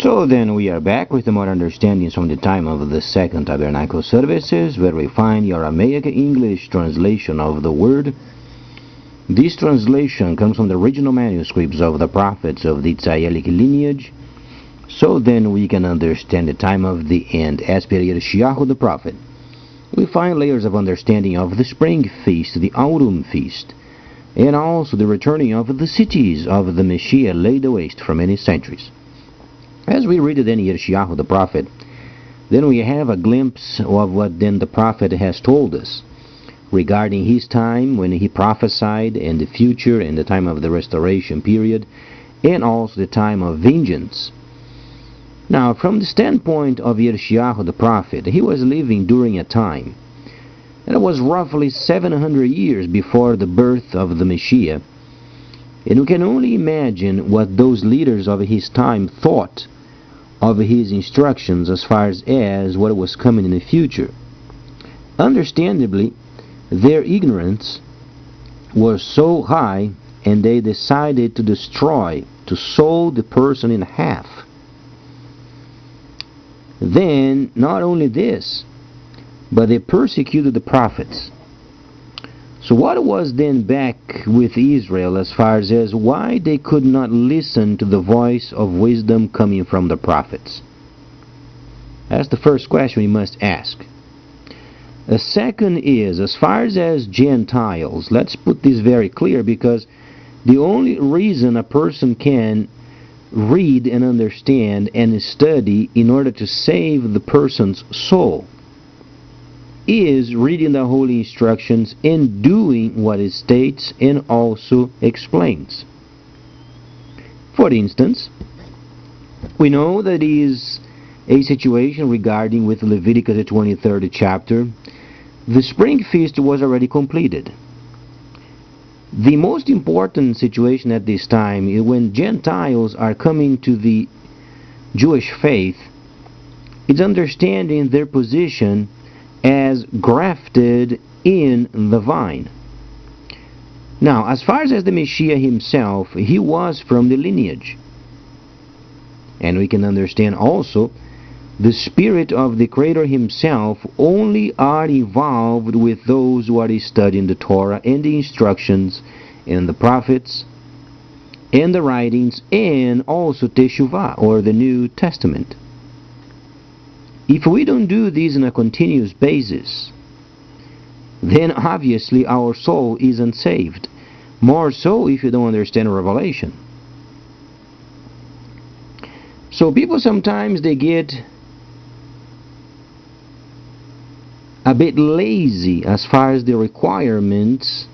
So then we are back with the more understandings from the time of the Second Tabernacle services, where we find the Aramaic English translation of the word. This translation comes from the original manuscripts of the prophets of the Israelic lineage, so then we can understand the time of the end as per Yeshayahu the prophet. We find layers of understanding of the spring feast, the autumn feast, and also the returning of the cities of the Messiah laid waste for many centuries. As we read it in Yeshayahu the prophet, then we have a glimpse of what then the prophet has told us regarding his time when he prophesied, and the future and the time of the restoration period, and also the time of vengeance. Now, from the standpoint of Yeshayahu the prophet, he was living during a time that was roughly 700 years before the birth of the Messiah, and we can only imagine what those leaders of his time thought of his instructions as far as what was coming in the future. Understandably, their ignorance was so high, and they decided to destroy, to saw the person in half. Then, not only this, but they persecuted the prophets. So what was then back with Israel as far as why they could not listen to the voice of wisdom coming from the prophets? That's the first question we must ask. The second is, as far as Gentiles, let's put this very clear, because the only reason a person can read and understand and study in order to save the person's soul is reading the holy instructions and doing what it states and also explains. For instance, we know that is a situation regarding with Leviticus the 23rd chapter. The spring feast was already completed. The most important situation at this time is when Gentiles are coming to the Jewish faith, it's understanding their position as grafted in the vine. Now, as far as the Messiah himself, he was from the lineage. And we can understand also the spirit of the Creator himself only are involved with those who are studying the Torah and the instructions and the prophets and the writings, and also Teshuvah, or the New Testament. If we don't do this on a continuous basis, then obviously our soul isn't saved. More so if you don't understand Revelation. So people sometimes they get a bit lazy as far as the requirements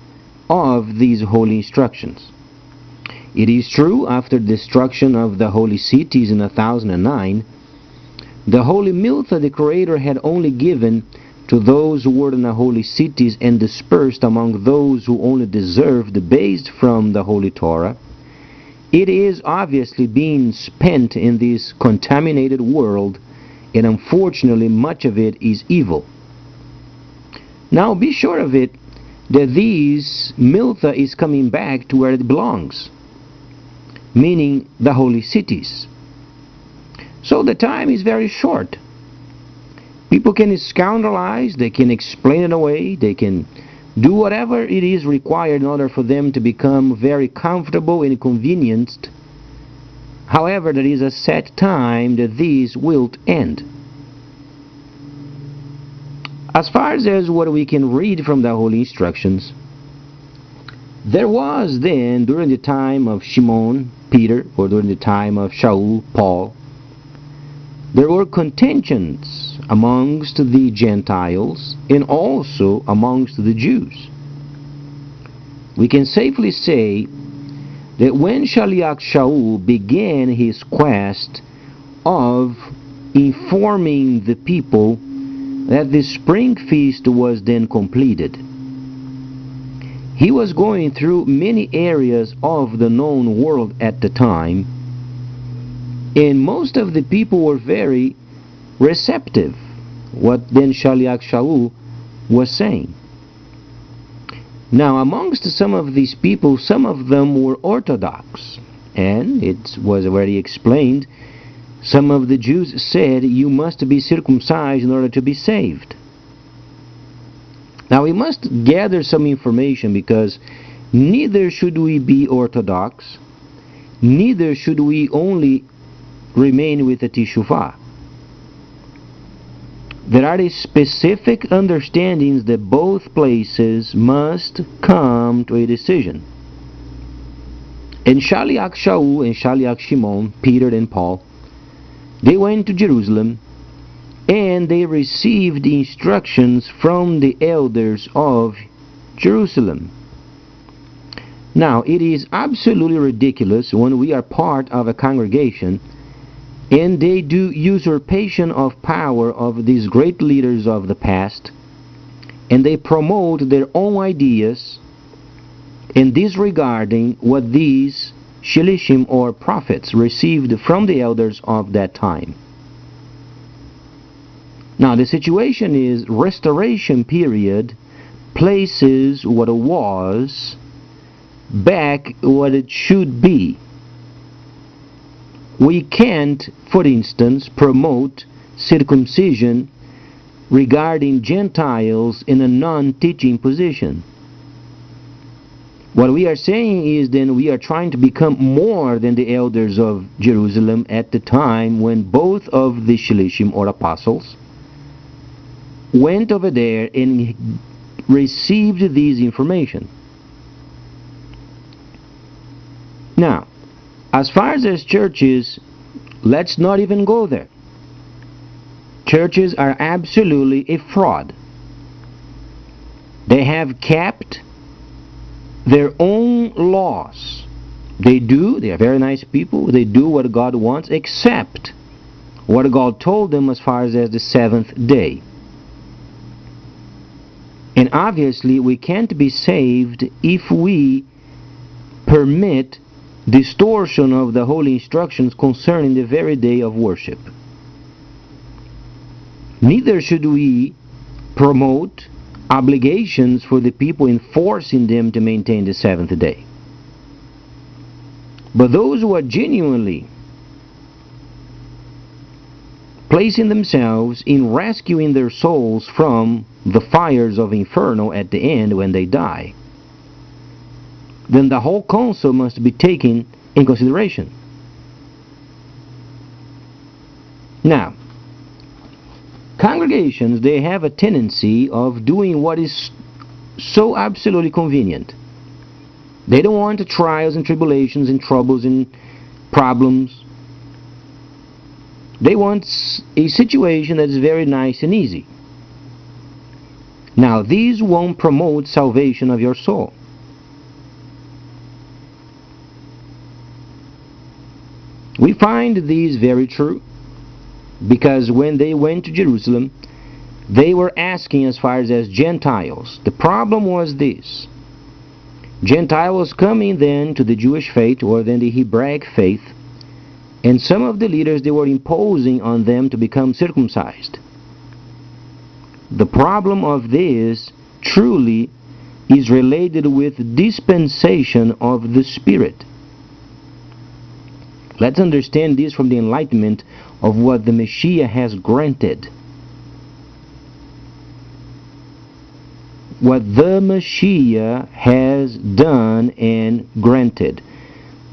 of these holy instructions. It is true, after the destruction of the holy cities in 1009, the holy milk that the Creator had only given to those who were in the holy cities and dispersed among those who only deserved based from the Holy Torah, it is obviously being spent in this contaminated world, and unfortunately much of it is evil. Now be sure of it that this miltha is coming back to where it belongs, meaning the holy cities. So the time is very short. People can scoundrelize, they can explain it away, they can do whatever it is required in order for them to become very comfortable and convenienced. However, there is a set time that these will end. As far as what we can read from the holy instructions, there was then, during the time of Shimon, Peter, or during the time of Shaul, Paul, there were contentions amongst the Gentiles and also amongst the Jews. We can safely say that when Shaliach Shaul began his quest of informing the people that the spring feast was then completed, he was going through many areas of the known world at the time, and most of the people were very receptive what then Shaliach Shaul was saying. Now, amongst some of these people, some of them were Orthodox, and it was already explained Some of the Jews said, you must be circumcised in order to be saved. Now we must gather some information, because neither should we be orthodox, neither should we only remain with the teshuvah. There are specific understandings that both places must come to a decision. And Shaliach Shaul and Shaliach Shimon, Peter and Paul, they went to Jerusalem, and they received instructions from the elders of Jerusalem. Now, it is absolutely ridiculous when we are part of a congregation and they do usurpation of power of these great leaders of the past, and they promote their own ideas in disregarding what these shilishim or prophets received from the elders of that time. Now the situation is, restoration period places what it was back what it should be. We can't, for instance, promote circumcision regarding Gentiles in a non-teaching position. What we are saying is, then, we are trying to become more than the elders of Jerusalem at the time when both of the shilishim or apostles went over there and received these information. Now, as far as churches, let's not even go there. Churches are absolutely a fraud. They have kept their own laws. They are very nice people. They do what God wants, except what God told them as far as the seventh day. And obviously we can't be saved if we permit distortion of the holy instructions concerning the very day of worship. Neither should we promote obligations for the people, enforcing them to maintain the seventh day. But those who are genuinely placing themselves in rescuing their souls from the fires of inferno at the end when they die, then the whole counsel must be taken in consideration. Now, congregations, they have a tendency of doing what is so absolutely convenient. They don't want the trials and tribulations and troubles and problems. They want a situation that is very nice and easy. Now, these won't promote salvation of your soul. We find these very true, because when they went to Jerusalem, they were asking as far as Gentiles. The problem was this: Gentiles coming then to the Jewish faith, or then the Hebraic faith, and some of the leaders, they were imposing on them to become circumcised. The problem of this truly is related with dispensation of the Spirit. Let's understand this from the enlightenment of what the Messiah has granted. What the Messiah has done and granted.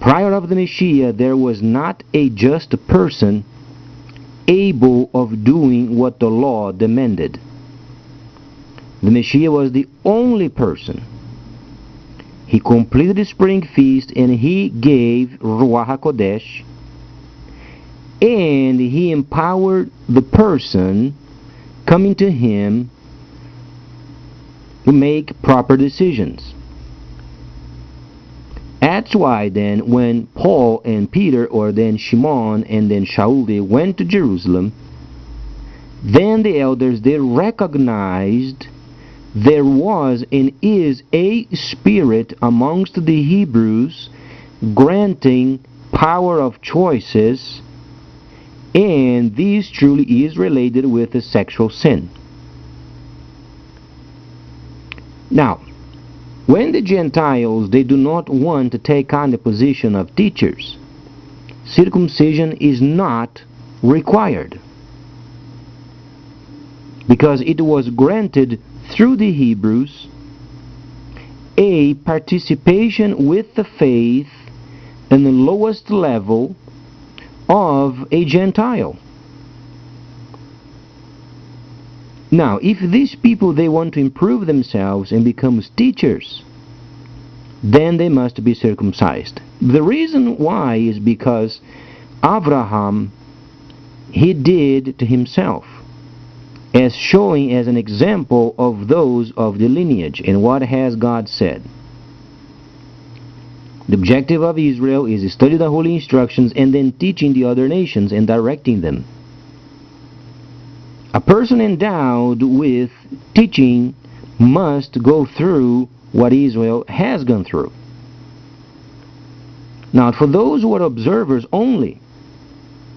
Prior of the Messiah, there was not a just person able of doing what the law demanded. The Messiah was the only person. He completed the spring feast, and he gave Ruach HaKodesh, and he empowered the person coming to him to make proper decisions. That's why then when Paul and Peter, or then Shimon and then Shaul, they went to Jerusalem, then the elders, they recognized there was and is a spirit amongst the Hebrews granting power of choices, and this truly is related with the sexual sin. Now, when the Gentiles, they do not want to take on the position of teachers, circumcision is not required, because it was granted through the Hebrews a participation with the faith in the lowest level of a Gentile. Now, if these people, they want to improve themselves and become teachers, then they must be circumcised. The reason why is because Abraham, he did to himself, as showing as an example of those of the lineage. And what has God said? The objective of Israel is to study the holy instructions and then teaching the other nations and directing them. A person endowed with teaching must go through what Israel has gone through. Now, for those who are observers only,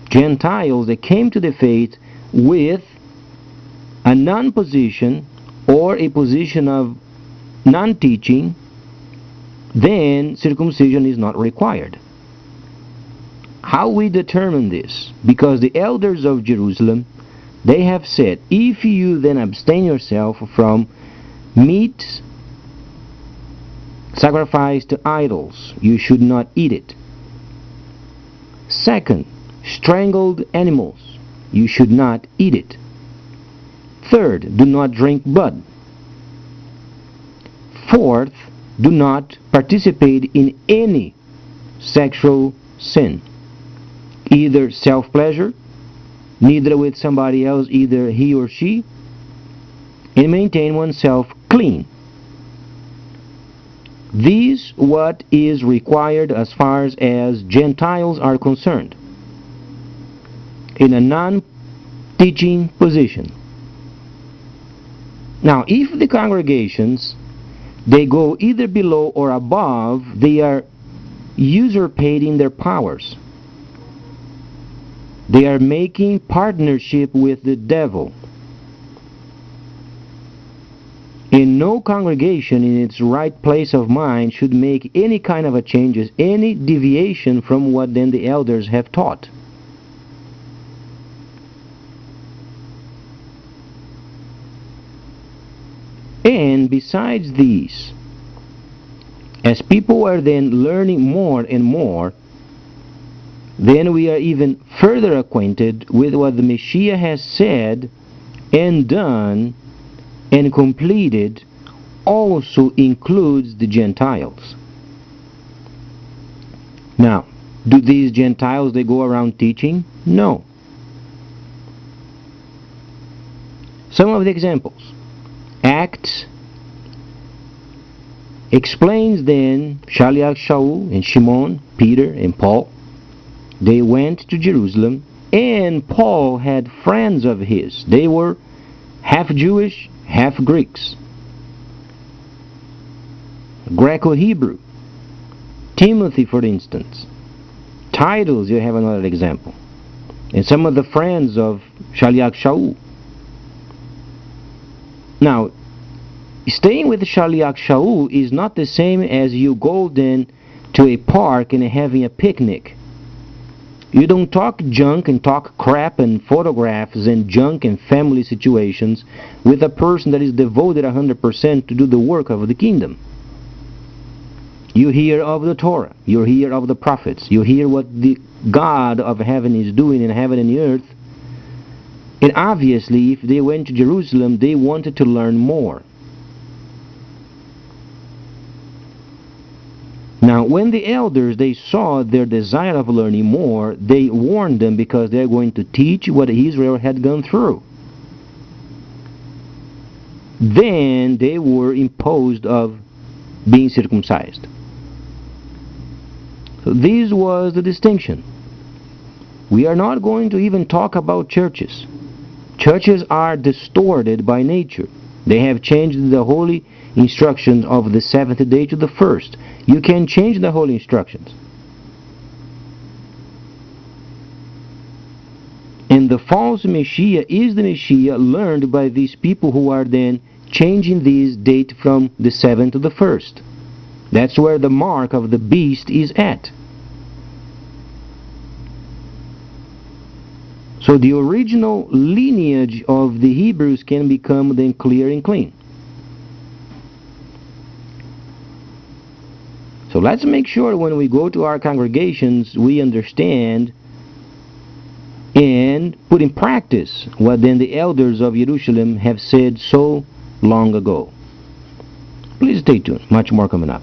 Gentiles that came to the faith with a non-position or a position of non-teaching, then circumcision is not required. How we determine this? Because the elders of Jerusalem, they have said, if you then abstain yourself from meat sacrificed to idols, you should not eat it. Second, strangled animals, you should not eat it. Third, do not drink blood. Fourth, do not participate in any sexual sin, either self-pleasure, neither with somebody else, either he or she, and maintain oneself clean. This what is required as far as Gentiles are concerned, in a non-teaching position. Now, if the congregations, they go either below or above, they are usurpating their powers. They are making partnership with the devil. And no congregation in its right place of mind should make any kind of a changes, any deviation from what then the elders have taught. And besides these, as people are then learning more and more, then we are even further acquainted with what the Messiah has said and done and completed also includes the Gentiles. Now, do these Gentiles, they go around teaching? No. Some of the examples. Acts explains then Shaliach Shaul and Shimon, Peter and Paul. They went to Jerusalem, and Paul had friends of his. They were half Jewish, half Greeks. Greco-Hebrew. Timothy, for instance. Titus, you have another example. And some of the friends of Shaliach Shaul. Now, staying with Shaliach Shaul is not the same as you go then to a park and having a picnic. You don't talk junk and talk crap and photographs and junk and family situations with a person that is devoted 100% to do the work of the kingdom. You hear of the Torah, you hear of the prophets, you hear what the God of heaven is doing in heaven and the earth. And obviously, if they went to Jerusalem, they wanted to learn more. Now, when the elders, they saw their desire of learning more, they warned them because they're going to teach what Israel had gone through. Then they were imposed of being circumcised. So this was the distinction. We are not going to even talk about churches. Churches are distorted by nature. They have changed the holy instructions of the seventh day to the first. You can change the holy instructions. And the false Messiah is the Messiah learned by these people who are then changing this date from the 7th to the 1st. That's where the mark of the beast is at. So the original lineage of the Hebrews can become then clear and clean. So let's make sure when we go to our congregations we understand and put in practice what then the elders of Jerusalem have said so long ago. Please stay tuned. Much more coming up.